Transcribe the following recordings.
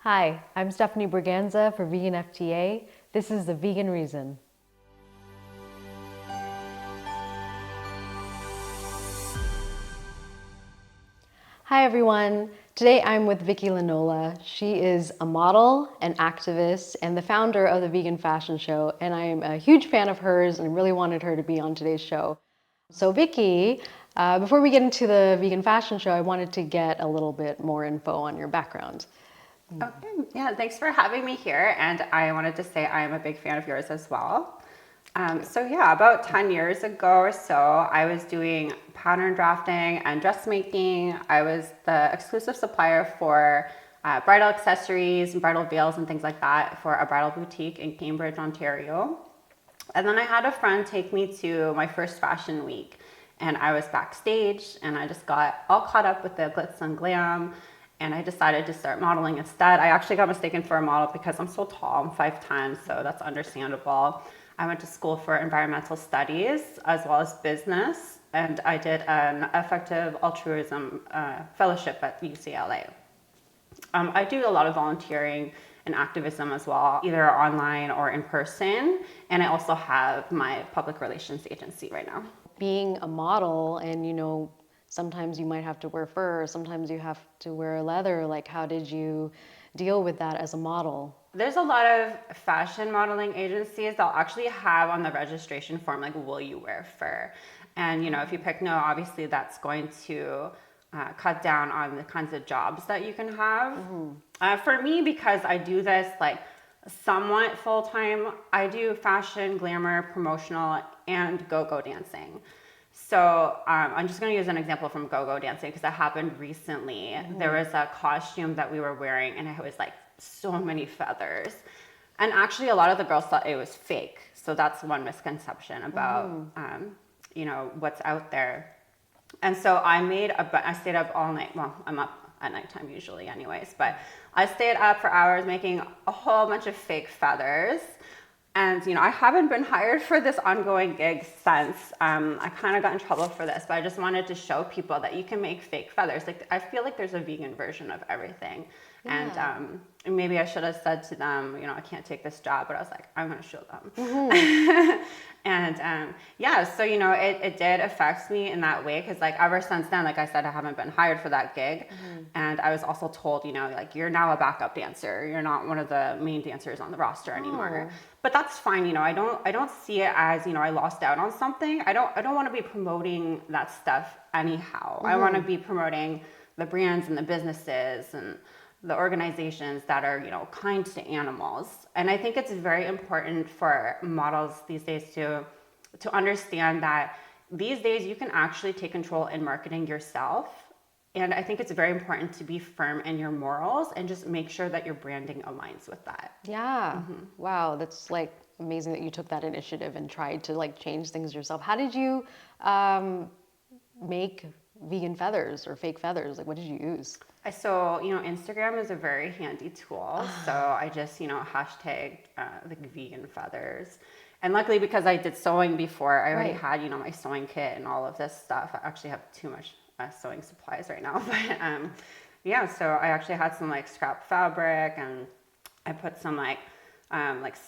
Hi, I'm Stephanie Braganza for Vegan FTA. This is the Vegan Reason. Hi everyone. Today I'm with Vikki Lenola. She is a model, an activist, and the founder of the Vegan Fashion Show. And I'm a huge fan of hers and really wanted her to be on today's show. So Vikki, before we get into the Vegan Fashion Show, I wanted to get a little bit more info on your background. Okay, yeah, thanks for having me here. And I wanted to say I am a big fan of yours as well. About 10 years ago or so, I was doing pattern drafting and dressmaking. I was the exclusive supplier for bridal accessories and bridal veils and things like that for a bridal boutique in Cambridge, Ontario. And then I had a friend take me to my first fashion week, and I was backstage and I just got all caught up with the glitz and glam. And I decided to start modeling instead. I actually got mistaken for a model because I'm so tall, I'm 5'10", so that's understandable. I went to school for environmental studies as well as business, and I did an effective altruism fellowship at UCLA. I do a lot of volunteering and activism as well, either online or in person, and I also have my public relations agency right now. Being a model and sometimes you might have to wear fur, sometimes you have to wear leather. Like, how did you deal with that as a model? There's a lot of fashion modeling agencies that'll actually have on the registration form, like, will you wear fur? And, if you pick no, obviously that's going to cut down on the kinds of jobs that you can have. For me, because I do this like somewhat full-time, I do fashion, glamour, promotional, and go-go dancing. So I'm just going to use an example from go-go dancing because that happened recently. There was a costume that we were wearing and it was like so many feathers. And actually a lot of the girls thought it was fake. So that's one misconception about, what's out there. And so I stayed up all night. Well, I'm up at nighttime usually anyways, but I stayed up for hours making a whole bunch of fake feathers. And, I haven't been hired for this ongoing gig since. I kind of got in trouble for this, but I just wanted to show people that you can make fake feathers. Like, I feel like there's a vegan version of everything. Yeah. And maybe I should have said to them, I can't take this job, but I was like, I'm going to show them. And so, it did affect me in that way because, like, ever since then, like I said, I haven't been hired for that gig. And I was also told, like, you're now a backup dancer. You're not one of the main dancers on the roster anymore. But that's fine. I don't see it as, I lost out on something. I don't want to be promoting that stuff anyhow. I want to be promoting the brands and the businesses and the organizations that are, kind to animals. And I think it's very important for models these days to understand that these days you can actually take control in marketing yourself. And I think it's very important to be firm in your morals and just make sure that your branding aligns with that. Yeah. Wow. That's like amazing that you took that initiative and tried to like change things yourself. How did you make vegan feathers or fake feathers? Like, what did you use? So, Instagram is a very handy tool. So I just, hashtagged like vegan feathers. And luckily, because I did sewing before, I already had, my sewing kit and all of this stuff. I actually have too much sewing supplies right now. But so I actually had some like scrap fabric and I put some like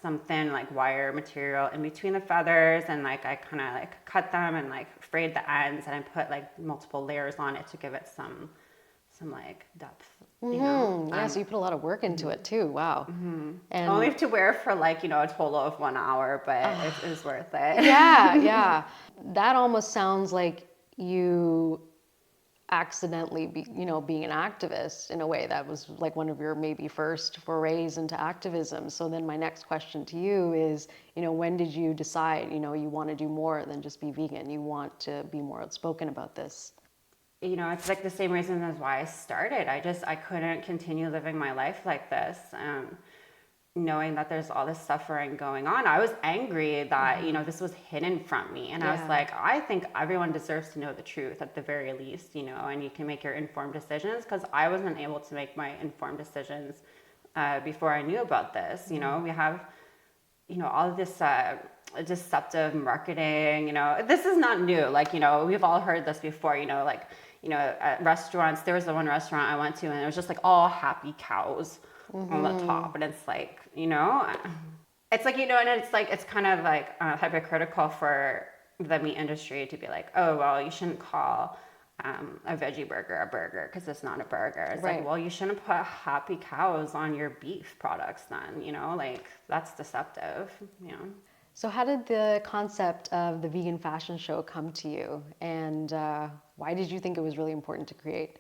some thin like wire material in between the feathers, and like I kind of like cut them and like frayed the ends, and I put like multiple layers on it to give it some like depth. Yeah, so you put a lot of work into it too. Wow. And only have to wear for like a total of 1 hour, but it was worth it. Yeah. That almost sounds like you accidentally being an activist in a way. That was like one of your maybe first forays into activism. So then my next question to you is, when did you decide, you want to do more than just be vegan? You want to be more outspoken about this? It's like the same reason as why I started. I couldn't continue living my life like this. Knowing that there's all this suffering going on, I was angry that, this was hidden from me. And I was like, I think everyone deserves to know the truth at the very least, and you can make your informed decisions, because I wasn't able to make my informed decisions before I knew about this. We have, all of this deceptive marketing, this is not new. Like, we've all heard this before, like, at restaurants, there was the one restaurant I went to and it was just like all happy cows on the top. And it's like, it's like, and it's like, it's kind of like hypocritical for the meat industry to be like, oh, well, you shouldn't call a veggie burger a burger because it's not a burger. It's Right. like, well, you shouldn't put happy cows on your beef products then, like that's deceptive, So how did the concept of the vegan fashion show come to you? And why did you think it was really important to create?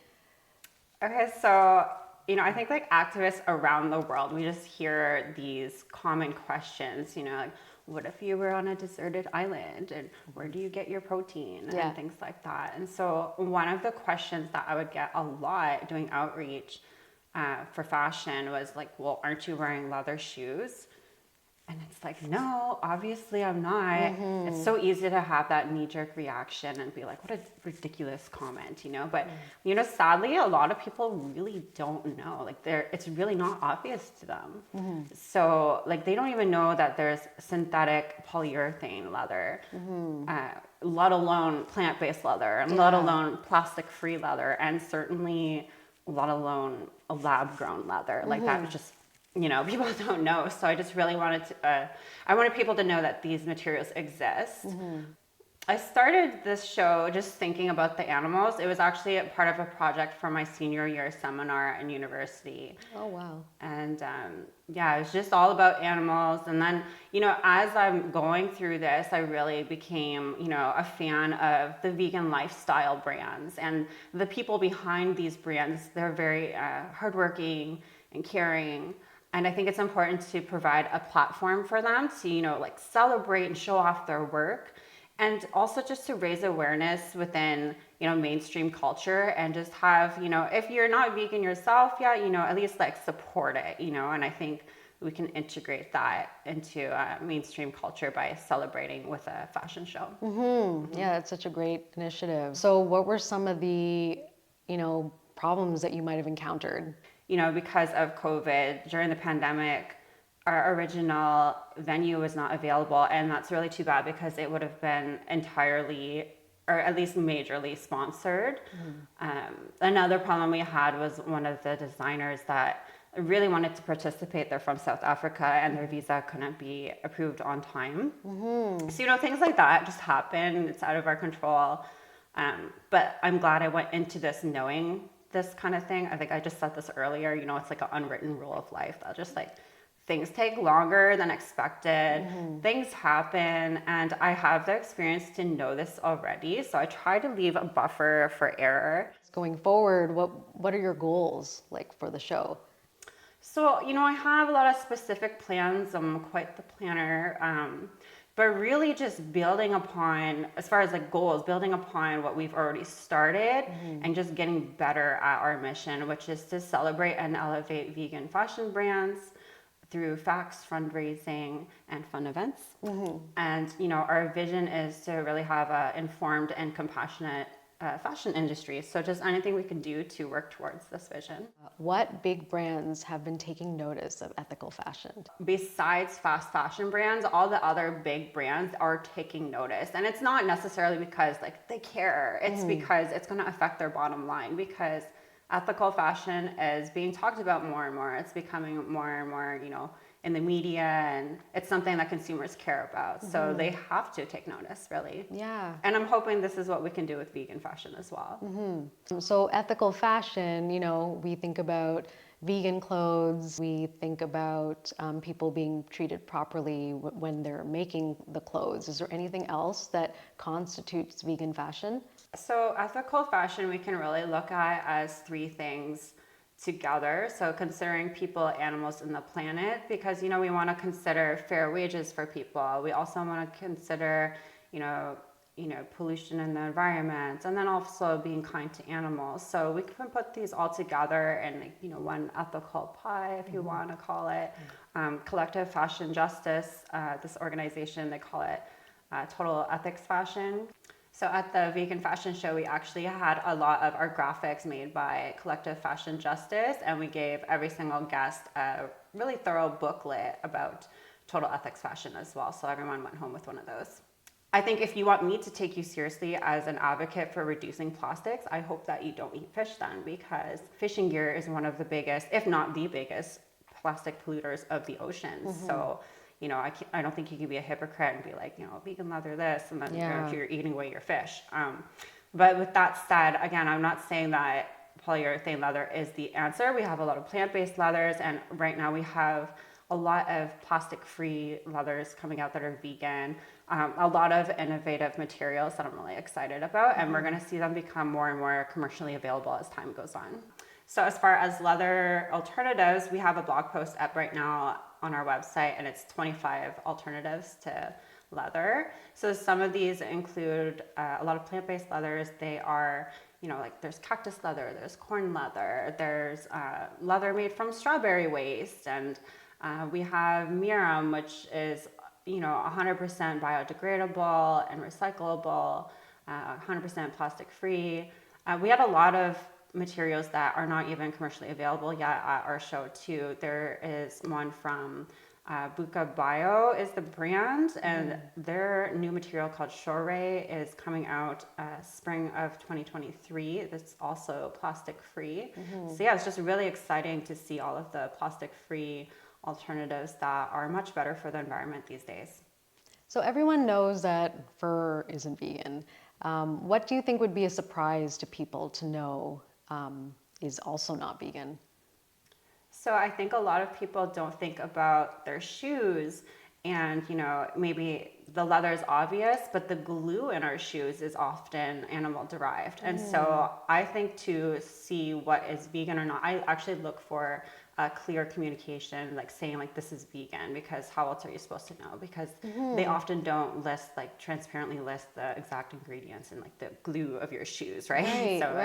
Okay, so, I think like activists around the world, we just hear these common questions, like, what if you were on a deserted island and where do you get your protein and things like that? And so one of the questions that I would get a lot doing outreach for fashion was like, well, aren't you wearing leather shoes? And it's like, no, obviously I'm not. It's so easy to have that knee-jerk reaction and be like, what a ridiculous comment, But, sadly, a lot of people really don't know. Like, it's really not obvious to them. So, like, they don't even know that there's synthetic polyurethane leather, let alone plant-based leather, and let alone plastic-free leather, and certainly let alone a lab-grown leather. Like, that just... people don't know. So I just really wanted to, I wanted people to know that these materials exist. I started this show just thinking about the animals. It was actually a part of a project for my senior year seminar in university. Oh, wow. And it was just all about animals. And then, as I'm going through this, I really became, a fan of the vegan lifestyle brands and the people behind these brands. They're very hardworking and caring. And I think it's important to provide a platform for them to, celebrate and show off their work. And also just to raise awareness within, mainstream culture and just have, if you're not vegan yourself yet, at least support it, and I think we can integrate that into mainstream culture by celebrating with a fashion show. Yeah, it's such a great initiative. So what were some of the, problems that you might have encountered? Because of COVID during the pandemic, our original venue was not available. And that's really too bad because it would have been entirely, or at least majorly sponsored. Another problem we had was one of the designers that really wanted to participate. They're from South Africa and their visa couldn't be approved on time. So, things like that just happen. It's out of our control. But I'm glad I went into this knowing this kind of thing. I think I just said this earlier, it's like an unwritten rule of life that just things take longer than expected, things happen, and I have the experience to know this already. So I try to leave a buffer for error. Going forward, what are your goals for the show? So, I have a lot of specific plans. I'm quite the planner. But really just building upon, as far as goals, building upon what we've already started and just getting better at our mission, which is to celebrate and elevate vegan fashion brands through facts, fundraising, and fun events. And, our vision is to really have an informed and compassionate fashion industry. So just anything we can do to work towards this vision. What big brands have been taking notice of ethical fashion? Besides fast fashion brands, all the other big brands are taking notice. And it's not necessarily because they care. It's because it's going to affect their bottom line, because ethical fashion is being talked about more and more. It's becoming more and more, in the media, and it's something that consumers care about. So they have to take notice, really. Yeah. And I'm hoping this is what we can do with vegan fashion as well. So ethical fashion, we think about vegan clothes, we think about people being treated properly when they're making the clothes. Is there anything else that constitutes vegan fashion? So ethical fashion, we can really look at as three things together. So considering people, animals, and the planet, because, we want to consider fair wages for people. We also want to consider, pollution in the environment, and then also being kind to animals. So we can put these all together in, one ethical pie, if you want to call it. Collective Fashion Justice, this organization, they call it Total Ethics Fashion. So at the Vegan Fashion Show, we actually had a lot of our graphics made by Collective Fashion Justice, and we gave every single guest a really thorough booklet about total ethics fashion as well. So everyone went home with one of those. I think if you want me to take you seriously as an advocate for reducing plastics, I hope that you don't eat fish then, because fishing gear is one of the biggest, if not the biggest, plastic polluters of the oceans. So, I don't think you can be a hypocrite and be like, vegan leather this, and then you're eating away your fish. But with that said, again, I'm not saying that polyurethane leather is the answer. We have a lot of plant-based leathers, and right now we have a lot of plastic-free leathers coming out that are vegan, a lot of innovative materials that I'm really excited about, and we're going to see them become more and more commercially available as time goes on. So as far as leather alternatives, we have a blog post up right now on our website, and it's 25 alternatives to leather. So some of these include a lot of plant-based leathers. They are, like there's cactus leather, there's corn leather, there's leather made from strawberry waste, and we have Mirum, which is 100% biodegradable and recyclable, 100% plastic free. We had a lot of materials that are not even commercially available yet at our show too. There is one from Buka Bio is the brand, and their new material called Shore is coming out spring of 2023. That's also plastic free. So yeah, it's just really exciting to see all of the plastic free alternatives that are much better for the environment these days. So everyone knows that fur isn't vegan. What do you think would be a surprise to people to know is also not vegan? So I think a lot of people don't think about their shoes, and maybe the leather is obvious, but the glue in our shoes is often animal derived. And so I think to see what is vegan or not, I actually look for clear communication, like saying like this is vegan, because how else are you supposed to know? Because they often don't transparently list the exact ingredients in like the glue of your shoes, right? So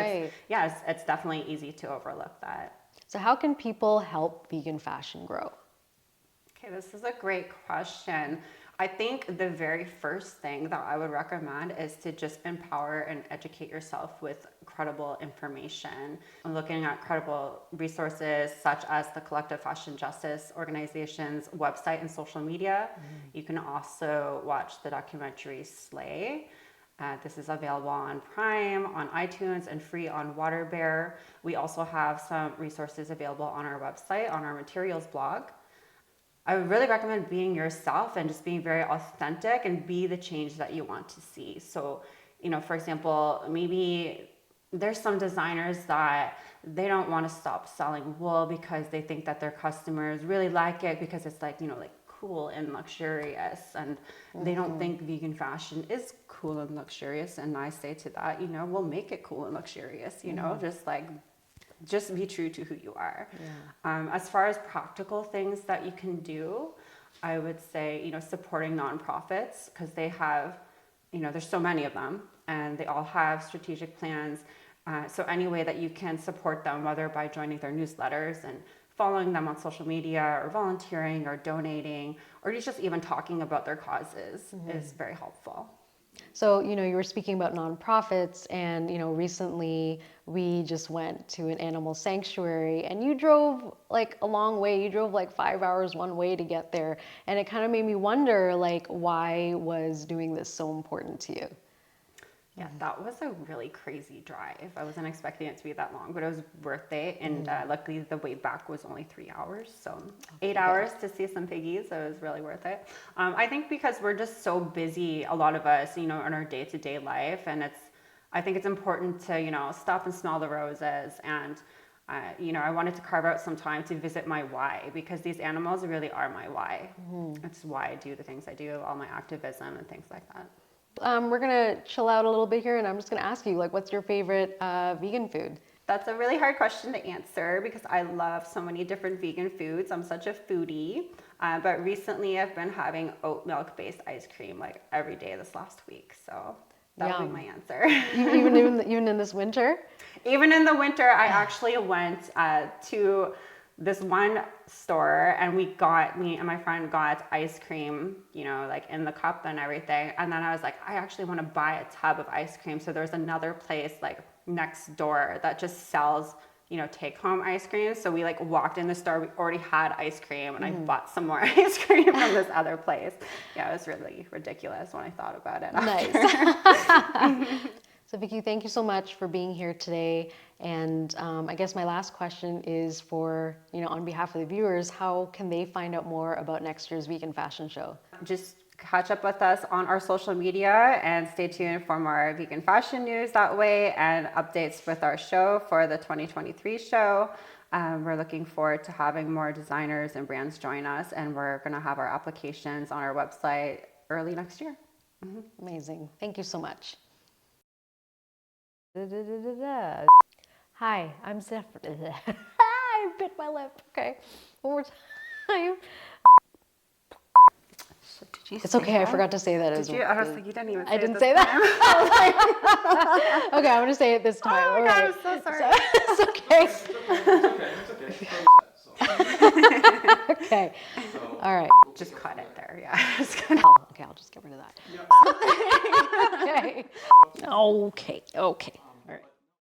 it's definitely easy to overlook that. So how can people help vegan fashion grow? Okay, this is a great question. I think the very first thing that I would recommend is to just empower and educate yourself with credible information. I'm looking at credible resources such as the Collective Fashion Justice Organization's website and social media. You can also watch the documentary Slay. This is available on Prime, on iTunes, and free on Waterbear. We also have some resources available on our website, on our materials blog. I would really recommend being yourself and just being very authentic and be the change that you want to see. So, for example, maybe there's some designers that they don't want to stop selling wool because they think that their customers really like it because it's like cool and luxurious, and they don't think vegan fashion is cool and luxurious. And I say to that, we'll make it cool and luxurious, just be true to who you are. As far as practical things that you can do, I would say, supporting nonprofits, because they have, there's so many of them, and they all have strategic plans. So any way that you can support them, whether by joining their newsletters and following them on social media, or volunteering, or donating, or just even talking about their causes is very helpful. So, you were speaking about nonprofits, and, recently we just went to an animal sanctuary, and you drove like a long way. You drove like 5 hours one way to get there. And it kind of made me wonder, like, why was doing this so important to you? Yeah, that was a really crazy drive. I wasn't expecting it to be that long, but it was worth it. And luckily the way back was only 3 hours. So 8 hours to see some piggies. So it was really worth it. I think because we're just so busy, a lot of us, in our day-to-day life. And I think it's important to, stop and smell the roses. And, I wanted to carve out some time to visit my why, because these animals really are my why. It's why I do the things I do, all my activism and things like that. We're gonna chill out a little bit here, and I'm just gonna ask you, like, what's your favorite vegan food? That's a really hard question to answer because I love so many different vegan foods. I'm such a foodie, but recently I've been having oat milk-based ice cream like every day this last week. So that would be my answer. even in this winter? Even in the winter, I actually went to this one store, and me and my friend got ice cream, like in the cup and everything. And then I was like, I actually want to buy a tub of ice cream. So there's another place like next door that just sells take home ice cream. So we like walked in the store, we already had ice cream, and I bought some more ice cream from this other place. Yeah, it was really ridiculous when I thought about it after. Nice. So Vikki, thank you so much for being here today. And I guess my last question is for, on behalf of the viewers, how can they find out more about next year's vegan fashion show? Just catch up with us on our social media and stay tuned for more vegan fashion news that way and updates with our show for the 2023 show. We're looking forward to having more designers and brands join us, and we're going to have our applications on our website early next year. Amazing. Thank you so much. Hi, I'm Stephanie. I bit my lip. Okay, one more time. It's okay. That? I forgot to say that Did as you? well. I was like, you didn't even say I didn't it say this that. Okay, I'm gonna say it this time. Oh my All God, right. I'm so sorry. It's okay. It's okay. Okay. All right. Just cut it there. Yeah. Okay, I'll just get rid of that. Okay. Okay. Okay.